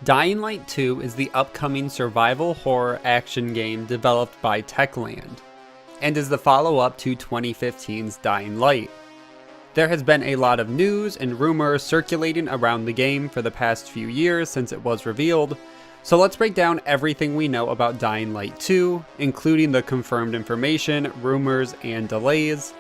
Dying Light 2 is the upcoming survival horror action game developed by Techland, and is the follow-up to 2015's Dying Light. There has been a lot of news and rumors circulating around the game for the past few years since it was revealed, so let's break down everything we know about Dying Light 2, including the confirmed information, rumors, and delays.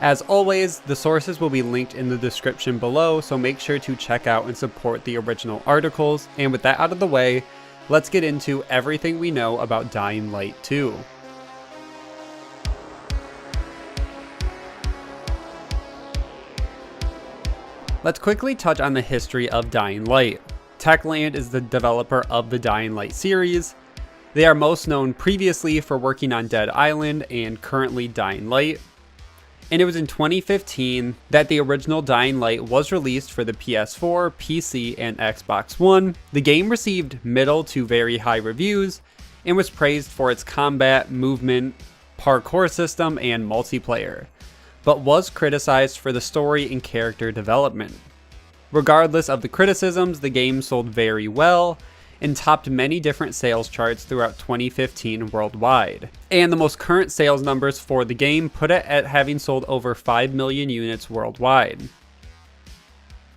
As always, the sources will be linked in the description below, so make sure to check out and support the original articles. And with that out of the way, let's get into everything we know about Dying Light 2. Let's quickly touch on the history of Dying Light. Techland is the developer of the Dying Light series. They are most known previously for working on Dead Island and currently Dying Light. And it was in 2015 that the original Dying Light was released for the PS4, PC, and Xbox One. The game received middle to very high reviews and was praised for its combat, movement, parkour system, and multiplayer, but was criticized for the story and character development. Regardless of the criticisms, the game sold very well and topped many different sales charts throughout 2015 worldwide. And the most current sales numbers for the game put it at having sold over 5 million units worldwide.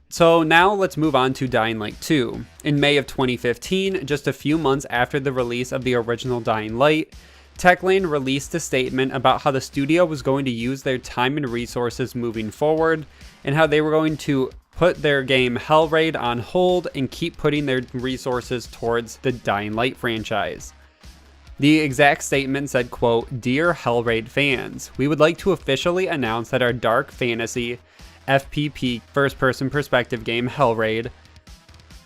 So now let's move on to Dying Light 2. In May of 2015, just a few months after the release of the original Dying Light, Techland released a statement about how the studio was going to use their time and resources moving forward, and how they were going to put their game Hellraid on hold and keep putting their resources towards the Dying Light franchise. The exact statement said, quote, "Dear Hellraid fans, we would like to officially announce that our dark fantasy FPP first-person perspective game Hellraid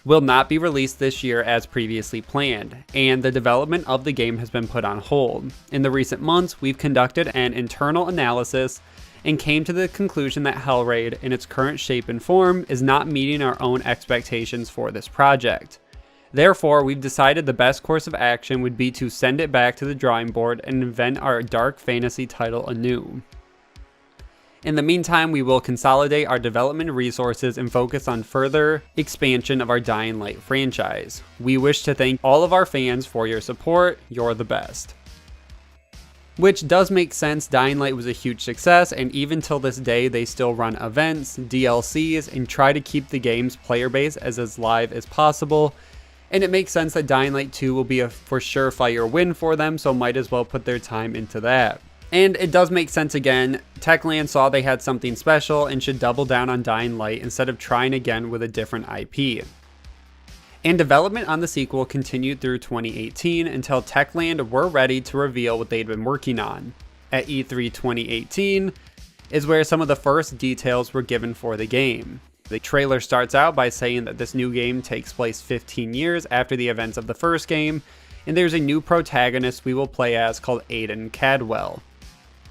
will not be released this year as previously planned, and the development of the game has been put on hold. In the recent months, we've conducted an internal analysis and came to the conclusion that Hellraid, in its current shape and form, is not meeting our own expectations for this project. Therefore, we've decided the best course of action would be to send it back to the drawing board and invent our dark fantasy title anew. In the meantime, we will consolidate our development resources and focus on further expansion of our Dying Light franchise. We wish to thank all of our fans for your support. You're the best." Which does make sense. Dying Light was a huge success, and even till this day they still run events, DLCs, and try to keep the game's player base as live as possible. And it makes sense that Dying Light 2 will be a for sure fire win for them, so might as well put their time into that. And it does make sense again. Techland saw they had something special and should double down on Dying Light instead of trying again with a different IP. And development on the sequel continued through 2018 until Techland were ready to reveal what they'd been working on. At E3 2018 is where some of the first details were given for the game. The trailer starts out by saying that this new game takes place 15 years after the events of the first game, and there's a new protagonist we will play as called Aiden Cadwell.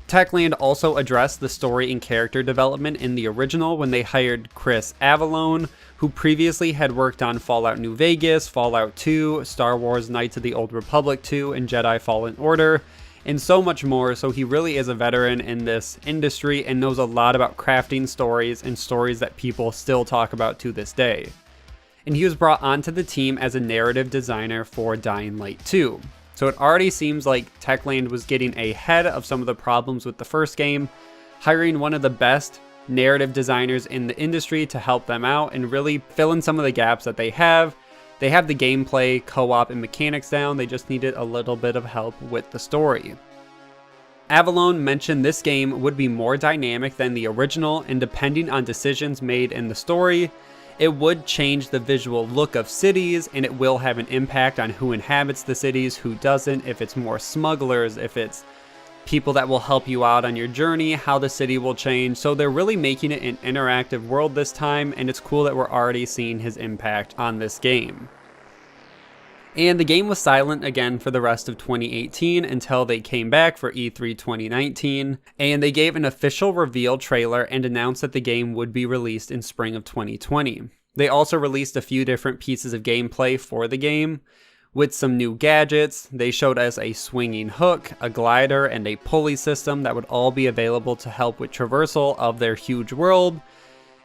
Techland also addressed the story and character development in the original when they hired Chris Avellone, who previously had worked on Fallout New Vegas, Fallout 2, Star Wars Knights of the Old Republic 2, and Jedi Fallen Order, and so much more. So he really is a veteran in this industry and knows a lot about crafting stories and stories that people still talk about to this day. And he was brought onto the team as a narrative designer for Dying Light 2. So it already seems like Techland was getting ahead of some of the problems with the first game, hiring one of the best narrative designers in the industry to help them out and really fill in some of the gaps that they have. They have the gameplay, co-op, and mechanics down, they just needed a little bit of help with the story. Avellone mentioned this game would be more dynamic than the original, and depending on decisions made in the story, it would change the visual look of cities, and it will have an impact on who inhabits the cities, who doesn't, if it's more smugglers, if it's people that will help you out on your journey, how the city will change. So they're really making it an interactive world this time, and it's cool that we're already seeing his impact on this game. And the game was silent again for the rest of 2018 until they came back for E3 2019, and they gave an official reveal trailer and announced that the game would be released in spring of 2020. They also released a few different pieces of gameplay for the game, with some new gadgets. They showed us a swinging hook, a glider, and a pulley system that would all be available to help with traversal of their huge world,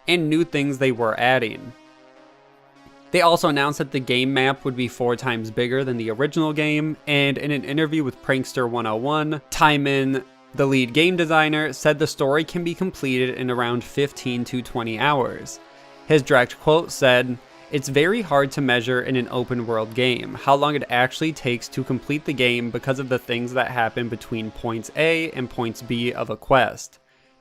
and new things they were adding. They also announced that the game map would be 4 times bigger than the original game, and in an interview with Prankster 101, Timon, the lead game designer, said the story can be completed in around 15 to 20 hours. His direct quote said, "It's very hard to measure in an open world game how long it actually takes to complete the game because of the things that happen between points A and points B of a quest.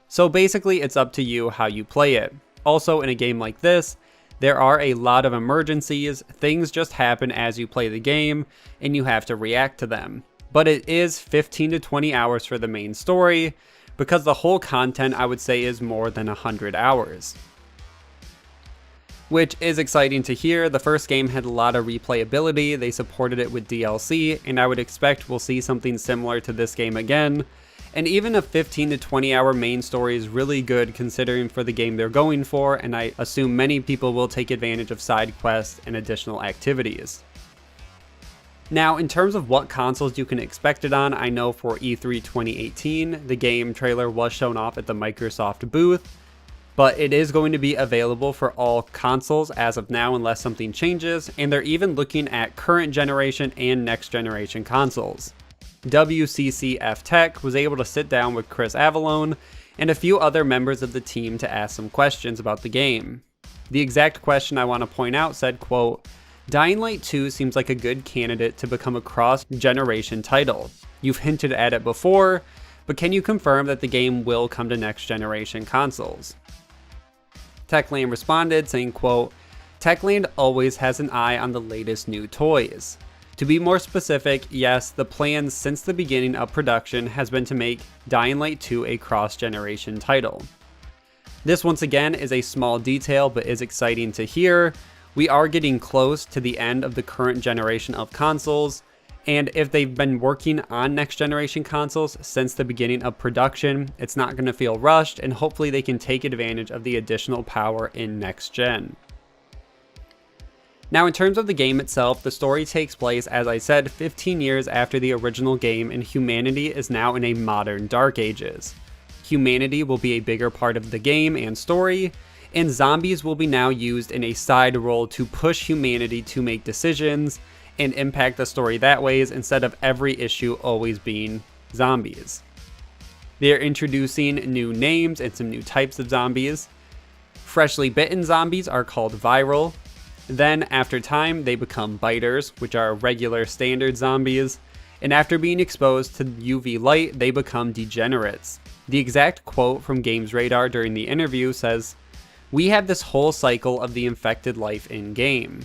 So basically it's up to you how you play it. Also in a game like this, there are a lot of emergencies, things just happen as you play the game, and you have to react to them. But it is 15 to 20 hours for the main story, because the whole content I would say is more than 100 hours. Which is exciting to hear. The first game had a lot of replayability, they supported it with DLC, and I would expect we'll see something similar to this game again. And even a 15 to 20 hour main story is really good considering for the game they're going for, and I assume many people will take advantage of side quests and additional activities. Now, in terms of what consoles you can expect it on, I know for E3 2018, the game trailer was shown off at the Microsoft booth, but it is going to be available for all consoles as of now unless something changes, and they're even looking at current generation and next generation consoles. WCCF Tech was able to sit down with Chris Avellone and a few other members of the team to ask some questions about the game. The exact question I want to point out said, quote, "Dying Light 2 seems like a good candidate to become a cross-generation title. You've hinted at it before, but can you confirm that the game will come to next-generation consoles?" Techland responded saying, quote, "Techland always has an eye on the latest new toys. To be more specific, yes, the plan since the beginning of production has been to make Dying Light 2 a cross-generation title." This once again is a small detail but is exciting to hear. We are getting close to the end of the current generation of consoles, and if they've been working on next generation consoles since the beginning of production, it's not going to feel rushed, and hopefully they can take advantage of the additional power in next gen. Now, in terms of the game itself, the story takes place, as I said, 15 years after the original game, and humanity is now in a modern Dark Ages. Humanity will be a bigger part of the game and story, and zombies will be now used in a side role to push humanity to make decisions and impact the story that ways instead of every issue always being zombies. They're introducing new names and some new types of zombies. Freshly bitten zombies are called viral. Then, after time, they become biters, which are regular standard zombies, and after being exposed to UV light, they become degenerates. The exact quote from Games Radar during the interview says, "We have this whole cycle of the infected life in-game.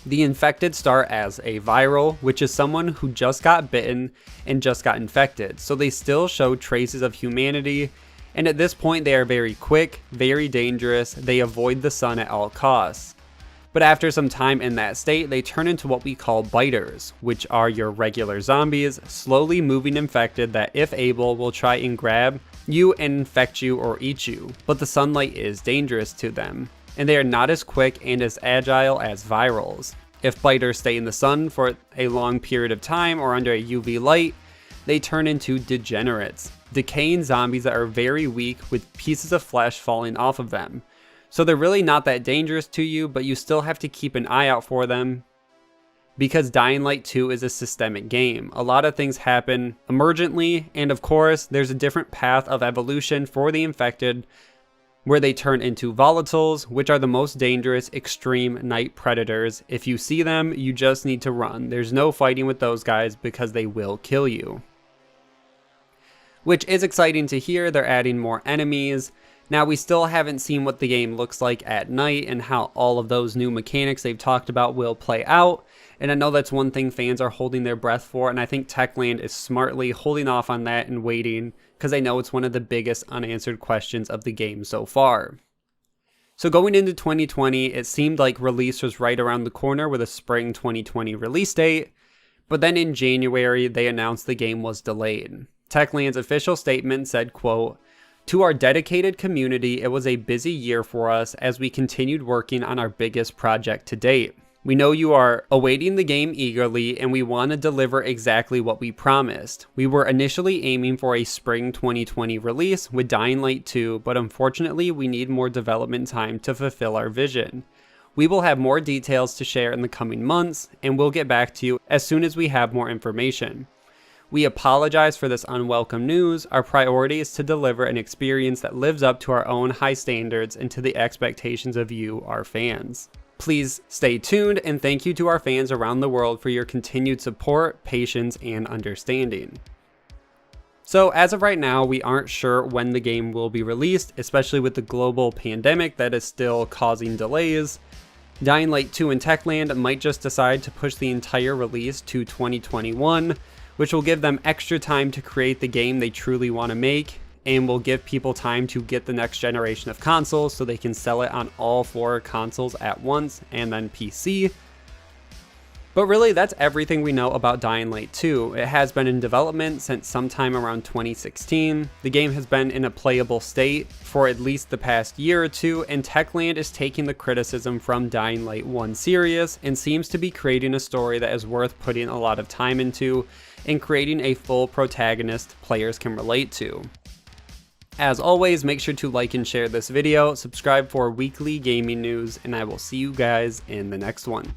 The infected start as a viral, which is someone who just got bitten and just got infected, so they still show traces of humanity, and at this point they are very quick, very dangerous, they avoid the sun at all costs. But after some time in that state, they turn into what we call biters, which are your regular zombies, slowly moving infected that, if able, will try and grab you and infect you or eat you. But the sunlight is dangerous to them, and they are not as quick and as agile as virals. If biters stay in the sun for a long period of time or under a UV light, they turn into degenerates, decaying zombies that are very weak with pieces of flesh falling off of them. So they're really not that dangerous to you, but you still have to keep an eye out for them because Dying Light 2 is a systemic game. A lot of things happen emergently, and of course, there's a different path of evolution for the infected where they turn into volatiles, which are the most dangerous extreme night predators. If you see them, you just need to run. There's no fighting with those guys because they will kill you. Which is exciting to hear. They're adding more enemies. Now, we still haven't seen what the game looks like at night and how all of those new mechanics they've talked about will play out. And I know that's one thing fans are holding their breath for, and I think Techland is smartly holding off on that and waiting because they know it's one of the biggest unanswered questions of the game so far. So going into 2020, it seemed like release was right around the corner with a spring 2020 release date, but then in January, they announced the game was delayed. Techland's official statement said, quote, "To our dedicated community, it was a busy year for us as we continued working on our biggest project to date. We know you are awaiting the game eagerly, and we want to deliver exactly what we promised. We were initially aiming for a spring 2020 release with Dying Light 2, but unfortunately we need more development time to fulfill our vision. We will have more details to share in the coming months, and we'll get back to you as soon as we have more information. We apologize for this unwelcome news. Our priority is to deliver an experience that lives up to our own high standards and to the expectations of you, our fans. Please stay tuned, and thank you to our fans around the world for your continued support, patience, and understanding. So as of right now, we aren't sure when the game will be released, especially with the global pandemic that is still causing delays. Dying Light 2 and Techland might just decide to push the entire release to 2021, which will give them extra time to create the game they truly want to make, and will give people time to get the next generation of consoles so they can sell it on all 4 consoles at once and then PC. But really, that's everything we know about Dying Light 2. It has been in development since sometime around 2016. The game has been in a playable state for at least the past year or two, and Techland is taking the criticism from Dying Light 1 serious and seems to be creating a story that is worth putting a lot of time into and creating a full protagonist players can relate to. As always, make sure to like and share this video, subscribe for weekly gaming news, and I will see you guys in the next one.